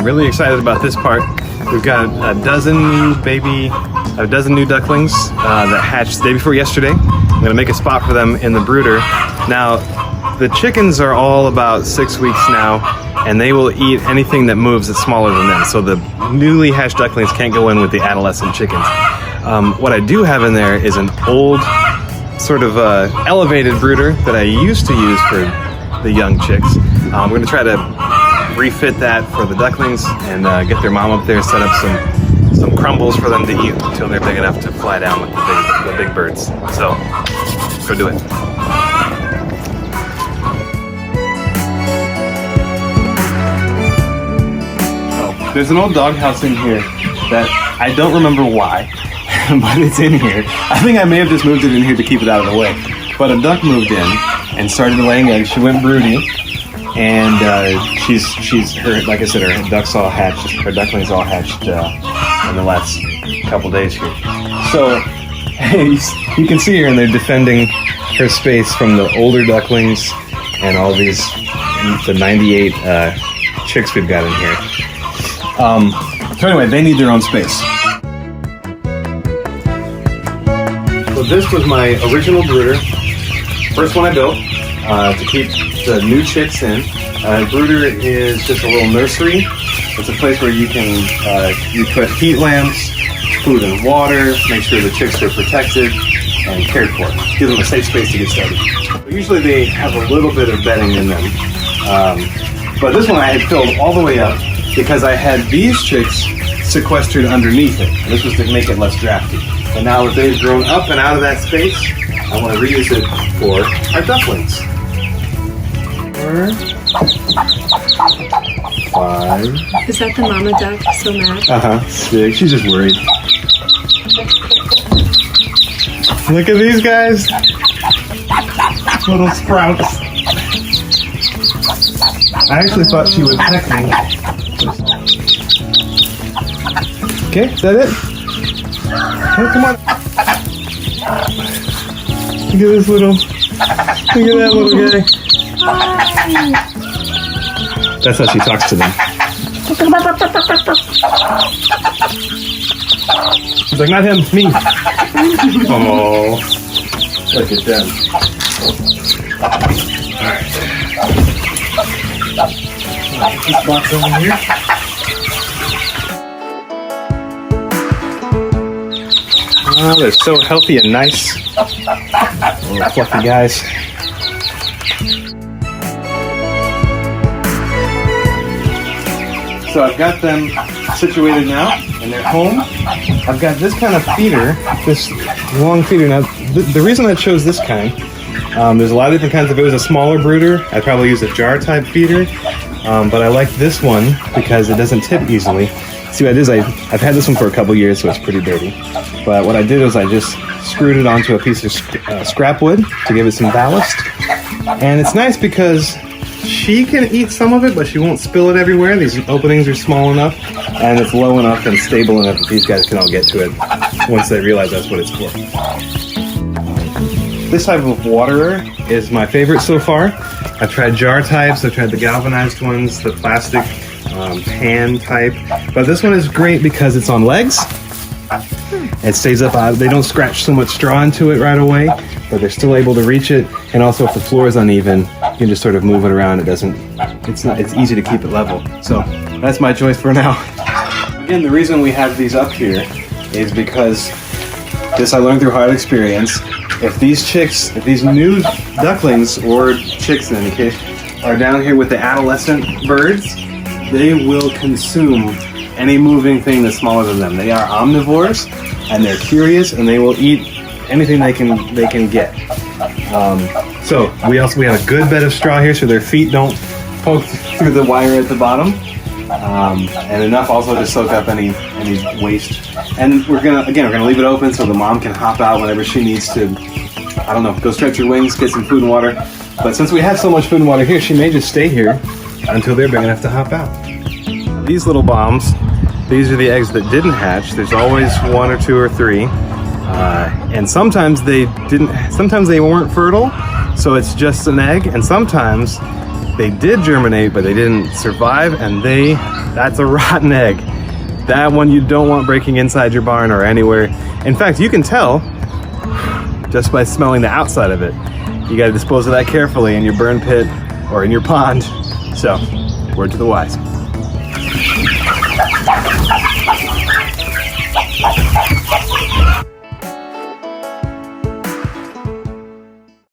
really excited about this part. We've got a dozen new ducklings that hatched the day before yesterday. I'm gonna make a spot for them in the brooder. Now, the chickens are all about 6 weeks now, and they will eat anything that moves that's smaller than them. So the newly hatched ducklings can't go in with the adolescent chickens. What I do have in there is an old sort of elevated brooder that I used to use for the young chicks. We're gonna try to refit that for the ducklings and get their mom up there, set up some crumbles for them to eat until they're big enough to fly down with the big birds. So, let's go do it. Oh, there's an old doghouse in here that I don't remember why, but it's in here. I think I may have just moved it in here to keep it out of the way. But a duck moved in and started laying eggs. She went broody, and like I said, her ducks all hatched, her ducklings all hatched in the last couple days here. So you can see her, and they're defending her space from the older ducklings and all these, the 98 chicks we've got in here. So anyway, they need their own space. So this was my original brooder, first one I built to keep the new chicks in. Brooder is just a little nursery. It's a place where you can you put heat lamps, food and water, make sure the chicks are protected and cared for. Give them a safe space to get started. Usually they have a little bit of bedding in them, but this one I had filled all the way up because I had these chicks sequestered underneath it. And this was to make it less drafty. And now that they've grown up and out of that space, I want to reuse it for our ducklings. 4, 5. Is that the mama duck so mad? 6. She's just worried. Look at these guys. Little sprouts. I actually thought she would peck me. Okay, is that it? Oh, come on. Look at this little, look at that little guy. That's how she talks to them. She's like, not him, me. Oh, look at them. Alright. This box over here. Oh, they're so healthy and nice. Little fluffy guys. So I've got them situated now in their home. I've got this kind of feeder, this long feeder. Now, the reason I chose this kind, there's a lot of different kinds. If it was a smaller brooder, I'd probably use a jar type feeder. But I like this one because it doesn't tip easily. See what it is, I've had this one for a couple years, so it's pretty dirty. But what I did was I just screwed it onto a piece of scrap wood to give it some ballast. And it's nice because she can eat some of it, but she won't spill it everywhere. These openings are small enough, and it's low enough and stable enough that these guys can all get to it once they realize that's what it's for. This type of waterer is my favorite so far. I've tried jar types, I've tried the galvanized ones, the plastic pan type, but this one is great because it's on legs. It stays up, they don't scratch so much straw into it right away, but they're still able to reach it. And also if the floor is uneven, you can just sort of move it around. It's easy to keep it level. So that's my choice for now. Again, the reason we have these up here is because this I learned through hard experience. If these new ducklings, or chicks in any case, are down here with the adolescent birds, they will consume any moving thing that's smaller than them. They are omnivores, and they're curious, and they will eat anything they can get. So we have a good bed of straw here, so their feet don't poke through the wire at the bottom, and enough also to soak up any waste. And we're gonna leave it open so the mom can hop out whenever she needs to. I don't know, go stretch her wings, get some food and water. But since we have so much food and water here, she may just stay here until they're big enough to hop out. These little bombs, these are the eggs that didn't hatch. There's always 1 or 2 or 3. And sometimes they weren't fertile, so it's just an egg. And sometimes They did germinate, but they didn't survive, and that's a rotten egg. That one you don't want breaking inside your barn or anywhere. In fact, you can tell just by smelling the outside of it. You gotta dispose of that carefully in your burn pit or in your pond. So, word to the wise.